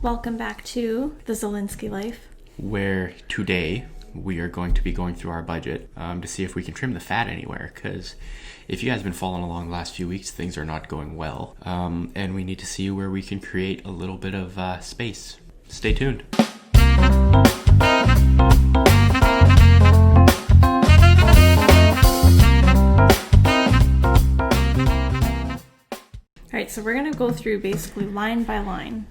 Welcome back to the Zilinski life, where today we are going to be going through our budget to see if we can trim the fat anywhere, because if you guys have been following along the last few weeks, things are not going well, and we need to see where we can create a little bit of space. Stay tuned. Alright, so we're going to go through basically line by line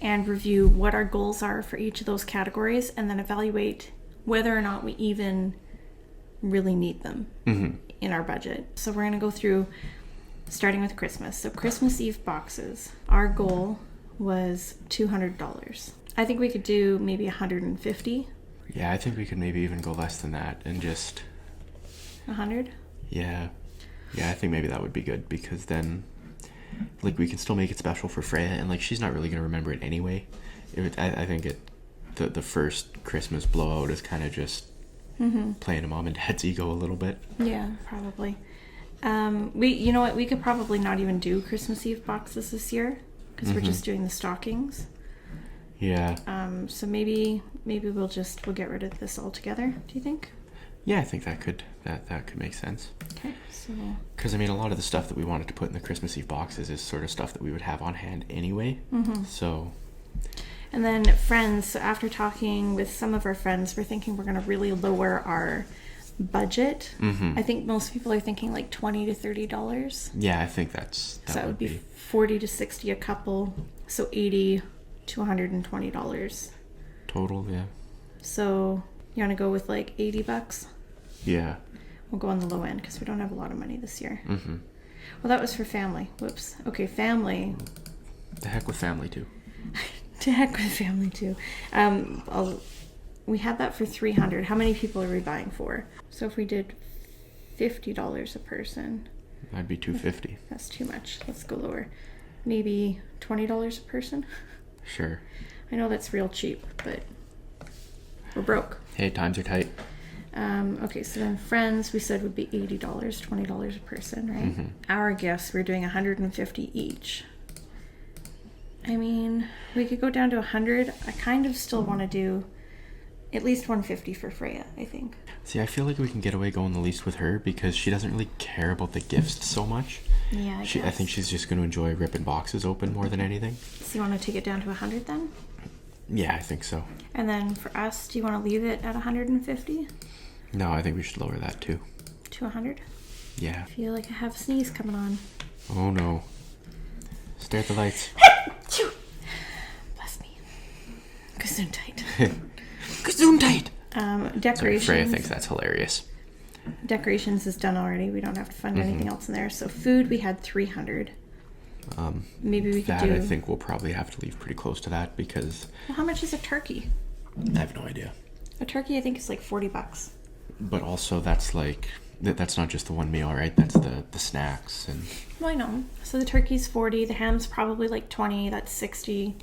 and review what our goals are for each of those categories, and then evaluate whether or not we even really need them in our budget. So we're going to go through starting with Christmas. So Christmas Eve boxes, our goal was $200. I think we could do maybe $150. Yeah, I think we could maybe even go less than that and just... 100? Yeah, I think maybe that would be good, because then we can still make it special for Freya, and she's not really going to remember it anyway. I think the first Christmas blowout is kind of just playing a mom and dad's ego a little bit. Yeah, probably. We could probably not even do Christmas Eve boxes this year, because we're just doing the stockings. Yeah. So maybe we'll get rid of this altogether. Do you think? Yeah, I think that could make sense. Okay, so... Because, a lot of the stuff that we wanted to put in the Christmas Eve boxes is sort of stuff that we would have on hand anyway. So... And then friends, so after talking with some of our friends, we're thinking we're going to really lower our budget. I think most people are thinking $20 to $30. Yeah, I think that would be 40 to 60 a couple, so $80 to $120. Total, yeah. So, you want to go with $80? Yeah. We'll go on the low end because we don't have a lot of money this year. Well, that was for family. Whoops. Okay, family. The heck with family, too. To heck with family, too. We had that for $300. How many people are we buying for? So if we did $50 a person... That'd be $250. That's too much. Let's go lower. Maybe $20 a person? Sure. I know that's real cheap, but we're broke. Hey, times are tight. Okay, so then friends, we said would be $80, $20 a person, right? Our gifts, we're doing $150 each. We could go down to 100. I kind of still want to do at least $150 for Freya, I think. See, I feel like we can get away going the least with her, because she doesn't really care about the gifts so much. Yeah, I think she's just going to enjoy ripping boxes open more than anything. So you want to take it down to 100 then? Yeah, I think so. And then for us, do you want to leave it at 150? No, I think we should lower that too. To 100? Yeah. I feel like I have a sneeze coming on. Oh no. Stare at the lights. Bless me. Gesundheit. Gesundheit! Decorations. Sorry, Freya thinks that's hilarious. Decorations is done already. We don't have to fund anything else in there. So food, we had $300. Maybe we could do... I think we'll probably have to leave pretty close to that, because... Well, how much is a turkey? I have no idea. A turkey, I think, is $40. But also, that's that's not just the one meal, right? That's the snacks and... Well, I know. So the turkey's 40, the ham's probably 20, that's 60.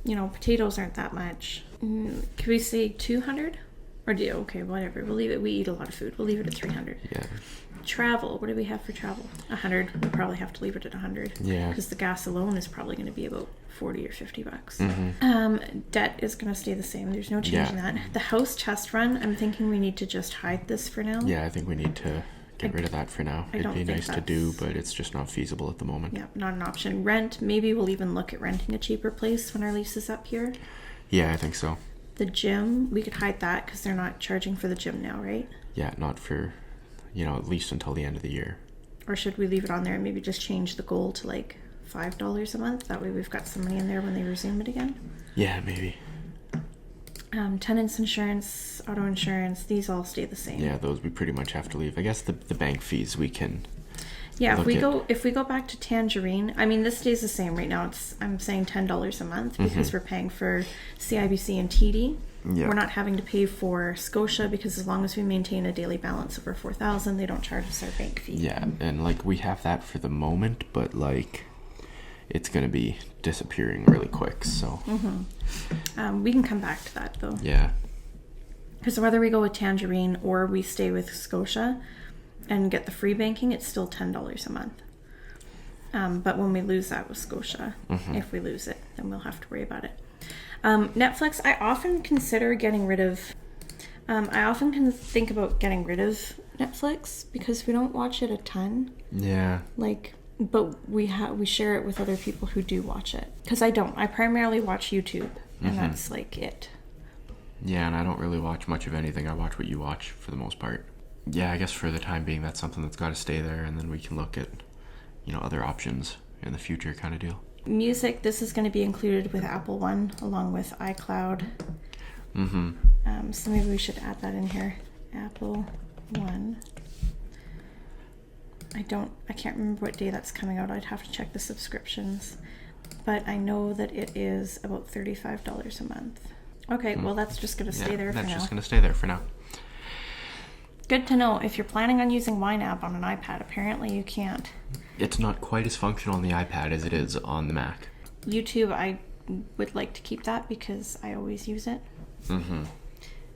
Potatoes aren't that much. Could we say 200? Or okay, whatever. We'll leave it. We eat a lot of food. We'll leave it at 300. Yeah. Travel. What do we have for travel? 100. We'll probably have to leave it at 100. Yeah. Because the gas alone is probably going to be about 40 or $50. Debt is going to stay the same. There's no change in that. The house test run, I'm thinking we need to just hide this for now. Yeah, I think we need to get rid of that for now. It'd be nice to do, but it's just not feasible at the moment. Yeah, not an option. Rent, maybe we'll even look at renting a cheaper place when our lease is up here. Yeah, I think so. The gym, we could hide that because they're not charging for the gym now, right? Yeah, not for, at least until the end of the year. Or should we leave it on there and maybe just change the goal to $5 a month? That way we've got some money in there when they resume it again. Yeah, maybe. Tenants insurance, auto insurance, these all stay the same. Yeah, those we pretty much have to leave. I guess the bank fees we can... Yeah, if we go back to Tangerine, this stays the same right now. I'm saying $10 a month because we're paying for CIBC and TD. Yeah. We're not having to pay for Scotia because as long as we maintain a daily balance over $4,000, they don't charge us our bank fee. Yeah, and we have that for the moment, but it's going to be disappearing really quick. So we can come back to that though. Yeah. Because whether we go with Tangerine or we stay with Scotia and get the free banking, it's still $10 a month. But when we lose that with Scotia, if we lose it, then we'll have to worry about it. Netflix, I often consider getting rid of. I often can think about getting rid of Netflix because we don't watch it a ton. Yeah. But we share it with other people who do watch it. Because I don't. I primarily watch YouTube, and that's like it. Yeah, and I don't really watch much of anything. I watch what you watch for the most part. Yeah, I guess for the time being, that's something that's got to stay there, and then we can look at, other options in the future kind of deal. Music, this is going to be included with Apple One, along with iCloud. So maybe we should add that in here. Apple One. I can't remember what day that's coming out. I'd have to check the subscriptions. But I know that it is about $35 a month. Okay, well, that's just going to stay there for now. That's just going to stay there for now. Good to know. If you're planning on using YNAB on an iPad, apparently you can't. It's not quite as functional on the iPad as it is on the Mac. YouTube, I would like to keep that because I always use it. Again,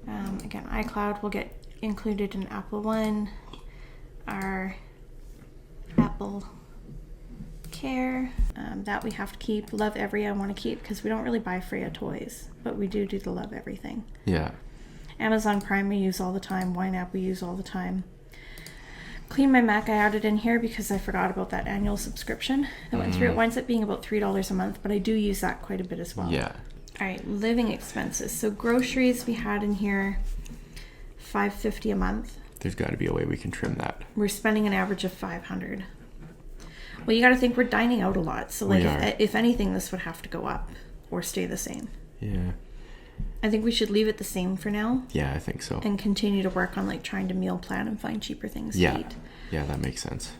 iCloud will get included in Apple One. Our Apple Care, that we have to keep. Love Every I want to keep because we don't really buy Freya toys, but we do the Love Everything. Yeah. Amazon Prime we use all the time. YNAB we use all the time. Clean My Mac I added in here because I forgot about that annual subscription that went through. It winds up being about $3 a month, but I do use that quite a bit as well. Yeah. All right, living expenses. So groceries we had in here $5.50 a month. There's got to be a way we can trim that. We're spending an average of $500. Well, you got to think we're dining out a lot. So if anything, this would have to go up or stay the same. Yeah. I think we should leave it the same for now. Yeah, I think so. And continue to work on trying to meal plan and find cheaper things to eat. Yeah, that makes sense.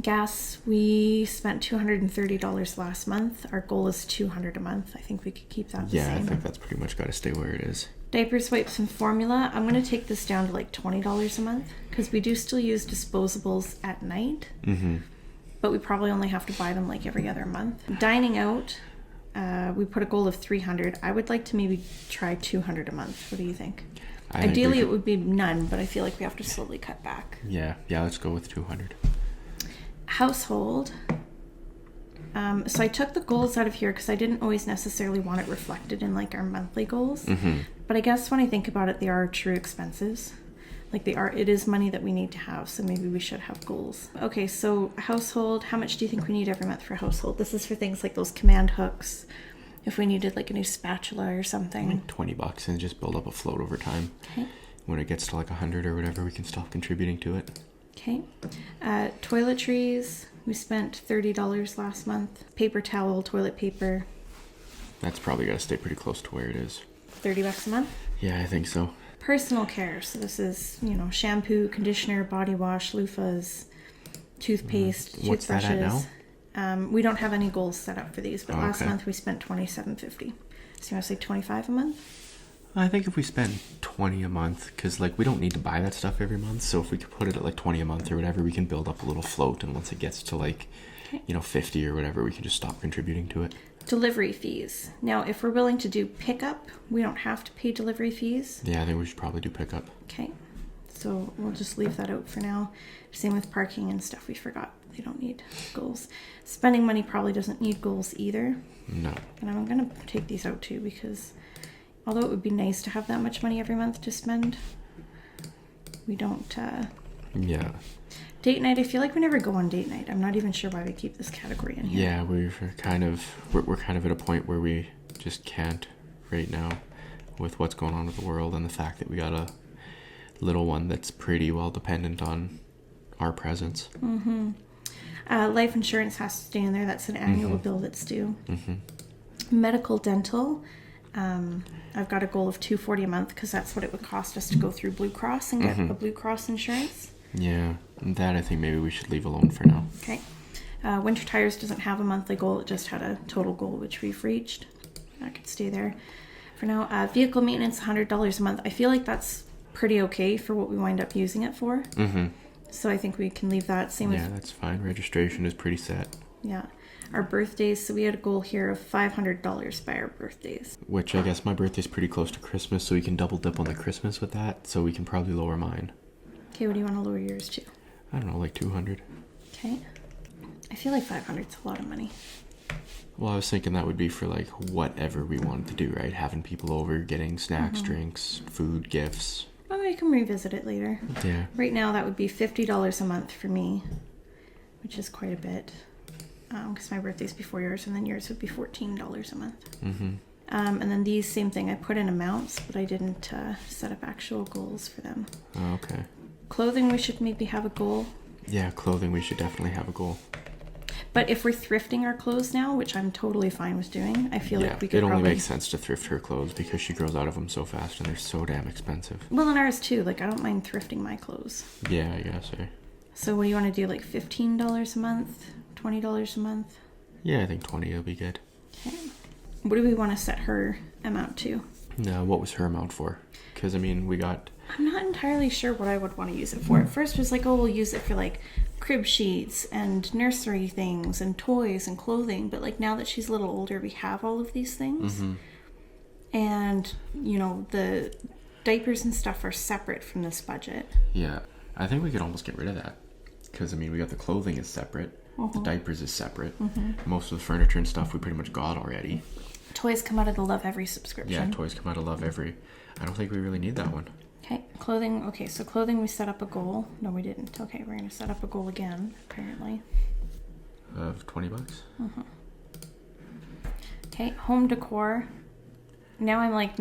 Gas, we spent $230 last month. Our goal is $200 a month. I think we could keep that the same. Yeah, I think that's pretty much got to stay where it is. Diapers, wipes, and formula. I'm going to take this down to $20 a month because we do still use disposables at night. But we probably only have to buy them every other month. Dining out, we put a goal of $300. I would like to maybe try $200 a month. What do you think? Ideally, it would be none, but I feel like we have to slowly cut back. Yeah, let's go with $200. Household. So I took the goals out of here because I didn't always necessarily want it reflected in our monthly goals. But I guess when I think about it, they are true expenses. It is money that we need to have, so maybe we should have goals. Okay, so household, how much do you think we need every month for household? This is for things like those command hooks, if we needed a new spatula or something. $20 and just build up a float over time. Okay. When it gets to 100 or whatever, we can stop contributing to it. Okay. Toiletries, we spent $30 last month. Paper towel, toilet paper. That's probably got to stay pretty close to where it is. $30 a month? Yeah, I think so. Personal care. So this is, shampoo, conditioner, body wash, loofahs, toothpaste, What's toothbrushes. that at now? We don't have any goals set up for these, but last month we spent $27.50. So you want to say $25 a month? I think if we spend $20 a month, because we don't need to buy that stuff every month. So if we could put it at $20 a month or whatever, we can build up a little float, and once it gets to 50 or whatever, we can just stop contributing to it. Delivery fees. Now, if we're willing to do pickup, we don't have to pay delivery fees. Yeah, I think we should probably do pickup. Okay, so we'll just leave that out for now. Same with parking and stuff we forgot. They don't need goals. Spending money probably doesn't need goals either. No. And I'm going to take these out too because although it would be nice to have that much money every month to spend, we don't... Yeah. Date night, I feel like we never go on date night. I'm not even sure why we keep this category in here. Yeah, we're kind of at a point where we just can't right now with what's going on with the world and the fact that we got a little one that's pretty well dependent on our presence. Life insurance has to stay in there. That's an annual bill that's due. Medical, dental. I've got a goal of $240 a month because that's what it would cost us to go through Blue Cross and get a Blue Cross insurance. Yeah, that I think maybe we should leave alone for now. Okay. Winter Tires doesn't have a monthly goal. It just had a total goal, which we've reached. That could stay there for now. Vehicle maintenance, $100 a month. I feel like that's pretty okay for what we wind up using it for. So I think we can leave that. Same with... Yeah, that's fine. Registration is pretty set. Yeah. Our birthdays, so we had a goal here of $500 by our birthdays. Which I guess my birthday's pretty close to Christmas, so we can double dip on the Christmas with that, so we can probably lower mine. Okay, what do you want to lower yours to? I don't know, 200. Okay. I feel like 500 is a lot of money. Well, I was thinking that would be for like whatever we wanted to do, right? Having people over, getting snacks, drinks, food, gifts. Well, we can revisit it later. Yeah. Right now, that would be $50 a month for me, which is quite a bit. Because my birthday's before yours, and then yours would be $14 a month. Mm-hmm. And then these, same thing. I put in amounts, but I didn't set up actual goals for them. Oh, okay. Clothing, we should maybe have a goal. Yeah, clothing, we should definitely have a goal. But if we're thrifting our clothes now, which I'm totally fine with doing, I feel like we could it only probably... makes sense to thrift her clothes because she grows out of them so fast and they're so damn expensive. Well, and ours too. Like, I don't mind thrifting my clothes. Yeah, I guess, eh? So what do you want to do, like $15 a month? $20 a month? Yeah, I think 20 will be good. Okay. What do we want to set her amount to? No, what was her amount for? Because, I mean, we got... I'm not entirely sure what I would want to use it for. At first it was like, oh, we'll use it for like crib sheets and nursery things and toys and clothing. But like now that she's a little older, we have all of these things. Mm-hmm. And, you know, the diapers and stuff are separate from this budget. Yeah, I think we could almost get rid of that. Because, I mean, we got the clothing is separate. The diapers is separate. Most of the furniture and stuff we pretty much got already. Toys come out of the Love Every subscription. Yeah, toys come out of Love Every. I don't think we really need that one. Okay, clothing. Okay, so clothing, we set up a goal. No, we didn't. Okay, we're going to set up a goal again, apparently. Of $20? Okay, home decor. Now I'm like,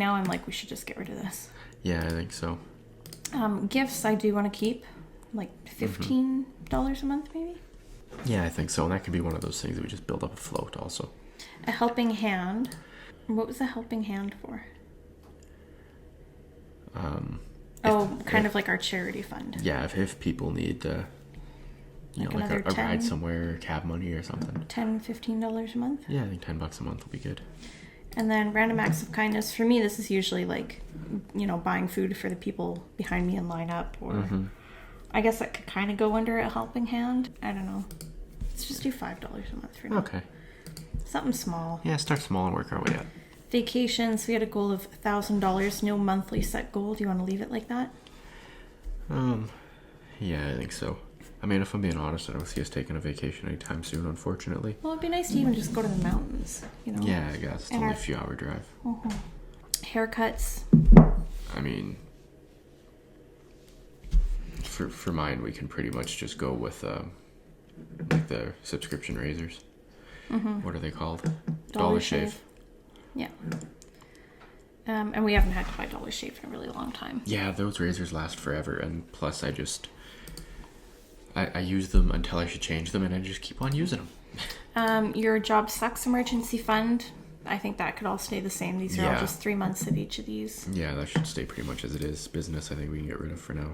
we should just get rid of this. Yeah, I think so. Gifts, I do want to keep. Like $15 a month, maybe? Yeah, I think so. And that could be one of those things that we just build up a float also. A helping hand. What was a helping hand for? Kind of like our charity fund. Yeah, if people need, like a ride somewhere, cab money or something. $10, $15 a month? Yeah, I think $10 a month will be good. And then random acts of kindness. For me, this is usually like, you know, buying food for the people behind me in lineup. Or I guess that could kind of go under a helping hand. I don't know. Let's just do $5 a month for now. Okay. Something small. Yeah, start small and work our way up. Vacations, we had a goal of $1,000. No monthly set goal. Do you want to leave it like that? Yeah, I think so. I mean, if I'm being honest, I don't see us taking a vacation anytime soon, unfortunately. Well, it'd be nice to even just go to the mountains, you know? Yeah, I guess. It's only a few hour drive. Haircuts. I mean, for mine, we can pretty much just go with like the subscription razors. What are they called? Dollar Shave. Yeah. And we haven't had to buy Dollar Shave in a really long time. Yeah, those razors last forever, and plus I use them until I should change them, and I just keep on using them. Your job sucks emergency fund, I think that could all stay the same. These are all just 3 months of each of these. Yeah, that should stay pretty much as it is. Business, I think we can get rid of for now.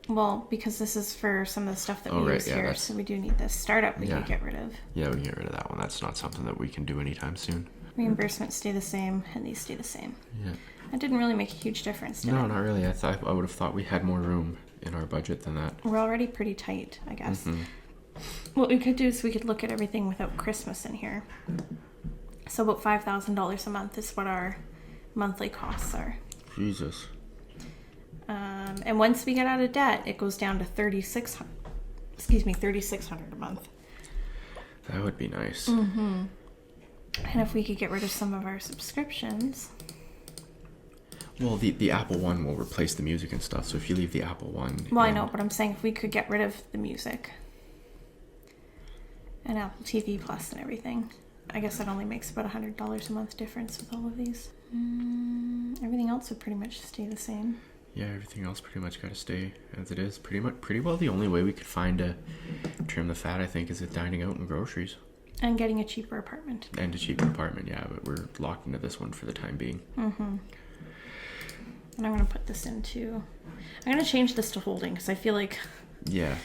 Well, because this is for some of the stuff that we use here, so we do need this. Startup we can get rid of. Yeah, we can get rid of that one. That's not something that we can do anytime soon. Reimbursements stay the same, and these stay the same. Yeah. That didn't really make a huge difference, did it? No, not really. I would have thought we had more room in our budget than that. We're already pretty tight, I guess. What we could do is we could look at everything without Christmas in here. So about $5,000 a month is what our monthly costs are. Jesus. And once we get out of debt, it goes down to $3,600 a month. That would be nice. And if we could get rid of some of our subscriptions. Well, the Apple One will replace the music and stuff. So if you leave the Apple One... Well, I know, but I'm saying if we could get rid of the music and Apple TV Plus and everything, I guess that only makes about $100 a month difference with all of these. Everything else would pretty much stay the same. Yeah, everything else pretty much got to stay as it is. Pretty well the only way we could find to trim the fat, I think, is at dining out and groceries. And getting a cheaper apartment. And a cheaper apartment, yeah, but we're locked into this one for the time being. And I'm going to put this into... I'm going to change this to holding, because I feel like... Yeah.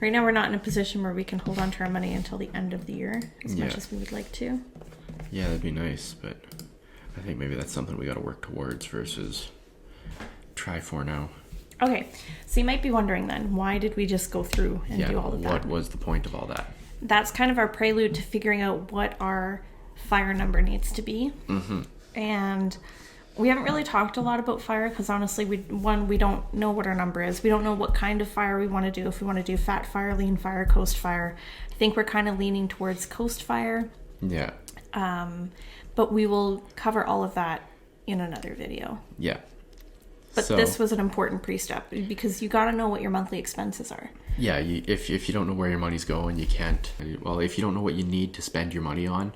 Right now we're not in a position where we can hold on to our money until the end of the year, as much as we would like to. Yeah, that'd be nice, but I think maybe that's something we got to work towards versus try for now. Okay, so you might be wondering then, why did we just go through and do all of that? What was the point of all that? That's kind of our prelude to figuring out what our fire number needs to be. And We haven't really talked a lot about fire because honestly, we don't know what our number is. We don't know what kind of fire we want to do. If we want to do fat fire, lean fire, coast fire. I think we're kind of leaning towards coast fire. Yeah. But we will cover all of that in another video. Yeah. But this was an important pre-step because you got to know what your monthly expenses are. Yeah, if you don't know where your money's going, you can't. Well, if you don't know what you need to spend your money on,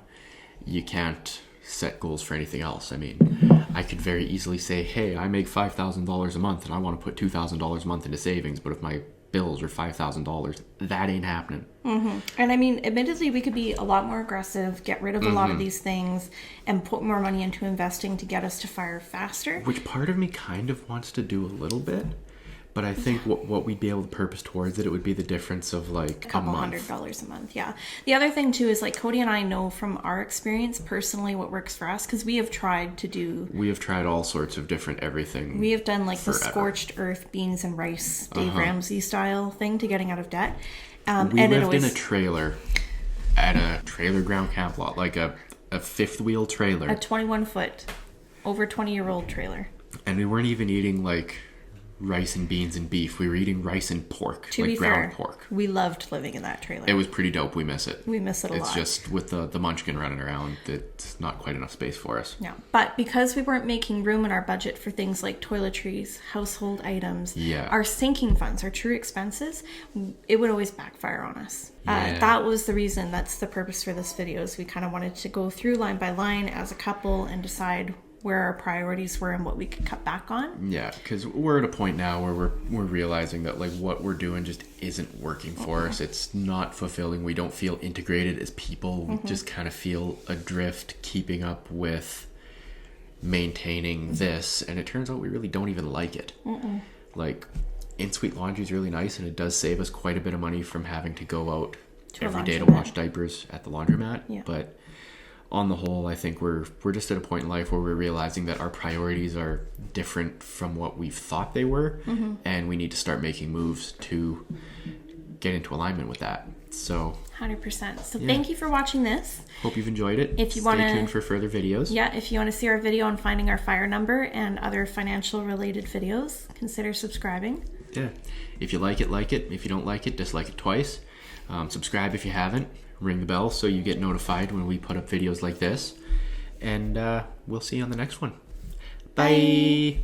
you can't set goals for anything else. I mean, I could very easily say, hey, I make $5,000 a month and I want to put $2,000 a month into savings, but if my bills are $5,000, that ain't happening. Mm-hmm. And I mean, admittedly, we could be a lot more aggressive, get rid of a lot of these things, and put more money into investing to get us to fire faster. Which part of me kind of wants to do a little bit. But I think what we'd be able to purpose towards it would be the difference of like a couple $100 a month. Yeah. The other thing too is like Cody and I know from our experience personally what works for us because we have tried all sorts of different everything. We have done like forever. The scorched earth beans and rice Dave Ramsey style thing to getting out of debt. We lived in a trailer at a trailer ground camp lot, like a fifth wheel trailer. A 21-foot, over 20-year-old trailer. And we weren't even eating like rice and beans and beef. We were eating rice and pork, to like be ground fair, pork. We loved living in that trailer. It was pretty dope. We miss it. We miss it a lot. It's just with the munchkin running around, it's not quite enough space for us. Yeah, but because we weren't making room in our budget for things like toiletries, household items, our sinking funds, our true expenses, it would always backfire on us. That was the reason, that's the purpose for this video, is we kind of wanted to go through line by line as a couple and decide where our priorities were and what we could cut back on. Yeah, because we're at a point now where we're realizing that like what we're doing just isn't working for us. It's not fulfilling. We don't feel integrated as people. We just kind of feel adrift, keeping up with maintaining this, and it turns out we really don't even like it. Like, in-suite laundry is really nice, and it does save us quite a bit of money from having to go out every day to wash diapers at the laundromat. Yeah. But on the whole, I think we're just at a point in life where we're realizing that our priorities are different from what we've thought they were, and we need to start making moves to get into alignment with that. So 100%. So thank you for watching this. Hope you've enjoyed it. If you Stay tuned for further videos. Yeah, if you want to see our video on finding our fire number and other financial related videos, consider subscribing. Yeah. If you like it, like it. If you don't like it, dislike it twice. Subscribe if you haven't. Ring the bell so you get notified when we put up videos like this. And we'll see you on the next one. Bye.